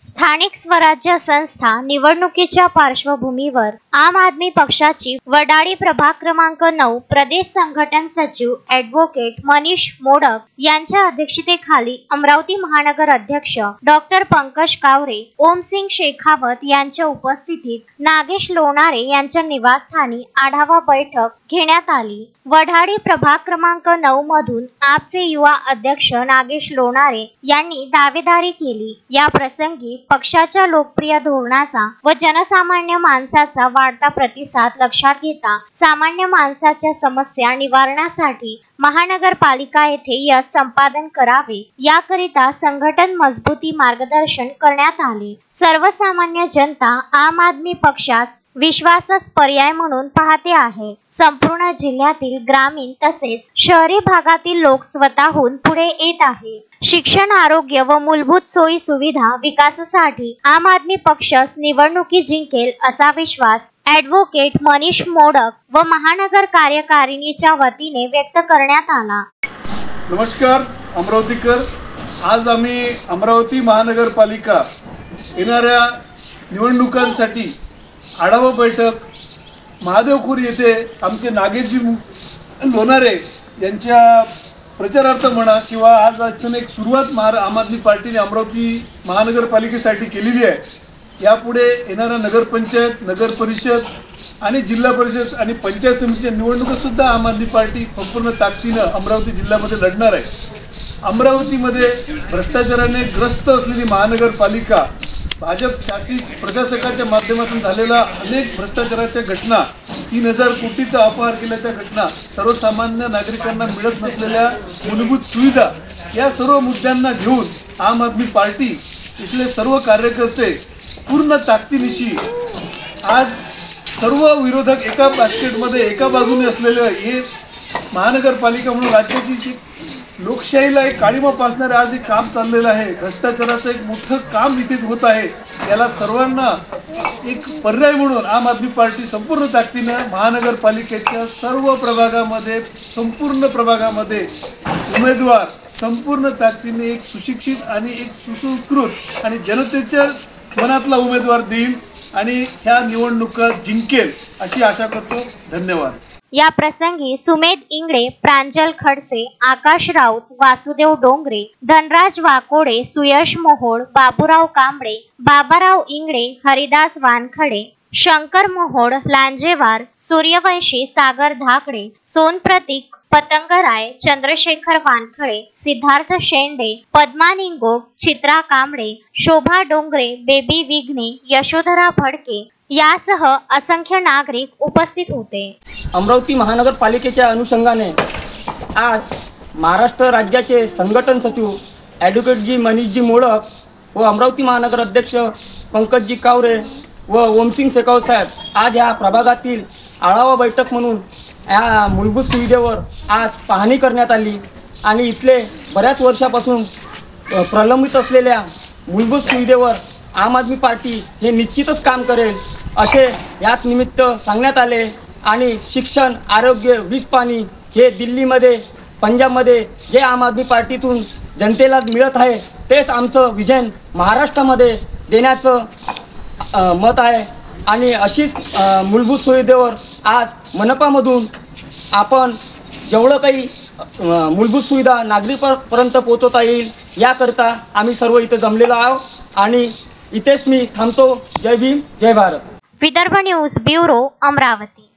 स्थानिक स्वराज्य संस्था निवडणुकीच्या पार्श्वभूमीवर आम आदमी पक्षाची वडाळी प्रभाग क्रमांक 9 प्रदेश संघटन सचिव ॲडव्होकेट मनीष मोडक यांच्या अध्यक्षतेखाली अमरावती महानगर अध्यक्ष डॉक्टर पंकज कावरे, ओमसिंग शेखावत यांच्या उपस्थितीत नागेश लोणारे यांच्या निवासस्थानी आढावा बैठक घेण्यात आली। वडाळी प्रभाग क्रमांक 9 मधून आपचे युवा अध्यक्ष नागेश लोणारे यांनी दावेदारी केली। या प्रसंगी पक्षाच्या लोकप्रिय धोरणाचा व जनसामान्य माणसाचा वाढता प्रतिसाद लक्षात घेता सामान्य माणसाच्या समस्या निवारणासाठी महानगरपालिका येथे यश संपादन करावे याकरिता संघटन मजबूती मार्गदर्शन करण्यात आले। सर्वसामान्य जनता आम आदमी पक्षास विश्वासास पर्याय म्हणून पाहते आहे। संपूर्ण जिल्ह्यातील ग्रामीण तसेच शहरी भागातील लोक स्वतःहून पुढे येत आहे। शिक्षण, आरोग्य व मूलभूत सोयी सुविधा विकासासाठी आम आदमी पक्ष निवडणुकी जिंकेल असा विश्वास ॲडव्होकेट मनीष मोडक व महानगर कार्यकारिणीच्या वतीने व्यक्त करण्यात आला। नमस्कार अमरावतीकर, आज आम्ही अमरावती महानगरपालिका येणाऱ्या निवडणुकांसाठी आढावा बैठक महादेवखुरी येथे आमचे नागेशजी लोणारे यांच्या प्रचारार्थ म्हणा किंवा आज इथून एक सुरुवात आम आदमी पार्टीने अमरावती महानगरपालिकेसाठी केलेली आहे। यापुढे येणाऱ्या नगरपंचायत, नगर परिषद आणि जिल्हा परिषद आणि पंचायत समितीच्या निवडणुकासुद्धा आम आदमी पार्टी संपूर्ण ताकदीनं अमरावती जिल्ह्यामध्ये लढणार आहे। अमरावतीमध्ये भ्रष्टाचाराने ग्रस्त असलेली महानगरपालिका, भाजप शासित प्रशासकाच्या माध्यमातून झालेल्या अनेक भ्रष्टाचाराच्या घटना, 3000 कोटीचा अपहार केल्याच्या घटना, सर्वसामान्य नागरिकांना मिळत नसलेल्या मूलभूत सुविधा, या सर्व मुद्द्यांना घेऊन आम आदमी पार्टी इथले सर्व कार्यकर्ते पूर्ण ताकदीनिशी आज सर्व विरोधक एका बास्केटमध्ये एका बाजूने असलेले हे महानगरपालिका म्हणून राज्याची जी लोकशाहीला एक काळीमा पासणारे आज एक काम चाललेलं आहे। भ्रष्टाचाराचं एक मोठं काम इथे होत आहे। याला सर्वांना एक पर्याय म्हणून आम आदमी पार्टी संपूर्ण ताकदीनं महानगरपालिकेच्या सर्व प्रभागामध्ये, संपूर्ण प्रभागामध्ये उमेदवार संपूर्ण ताकदीने एक सुशिक्षित आणि एक सुसंस्कृत आणि जनतेच्या मनातला उमेदवार देईल आणि ह्या निवडणुका जिंकेल अशी आशा करतो। धन्यवाद। या प्रसंगी सुमेध इंगळे, प्रांजल खडसे, आकाश राऊत, वासुदेव डोंगरे, धनराज वाकोडे, सुयश मोहोळ, बाबूराव कांबळे, बाबाराव इंगळे, हरिदास वानखडे, शंकर मोहोळ, लांजेवार, सूर्यवंशी, सागर धाकडे, सोन प्रतीक, पतंगराय, चंद्रशेखर वानखडे, सिद्धार्थ शेंडे, पद्मा निंगोट, चित्रा कांबळे, शोभा डोंगरे, बेबी विघ्ने, यशोधरा भडके यासह असंख्य नागरिक उपस्थित होते। अमरावती महानगरपालिकेच्या अनुषंगाने आज महाराष्ट्र राज्याचे संघटन सचिव ॲडव्होकेटजी मनीषजी मोडक व अमरावती महानगर अध्यक्ष पंकजजी कावरे व ओमसिंग शेखावत साहेब आज या प्रभागातील आढावा बैठक म्हणून या मूलभूत सुविधेवर आज पाहणी करण्यात आली आणि इथले बऱ्याच वर्षापासून प्रलंबित असलेल्या मूलभूत सुविधेवर आम आदमी पार्टी हे निश्चितच काम करेल असे याच निमित्त सांगण्यात आले। आणि शिक्षण, आरोग्य, वीज पाणी हे दिल्लीमध्ये, पंजाबमध्ये जे आम आदमी पार्टीतून जनतेला मिळत आहे तेच आमचं विजन महाराष्ट्रामध्ये देण्याचं मत आहे। आणि अशीच मूलभूत सुविधेवर आज मनपामधून आपण जेवढं काही मूलभूत सुविधा नागरिकांपर्यंत पोहोचवता येईल याकरता आम्ही सर्व इथे जमलेलो आहोत आणि इथेच मी थांबतो। जय भीम, जय भारत। Vidarbha news bureau, Amravati.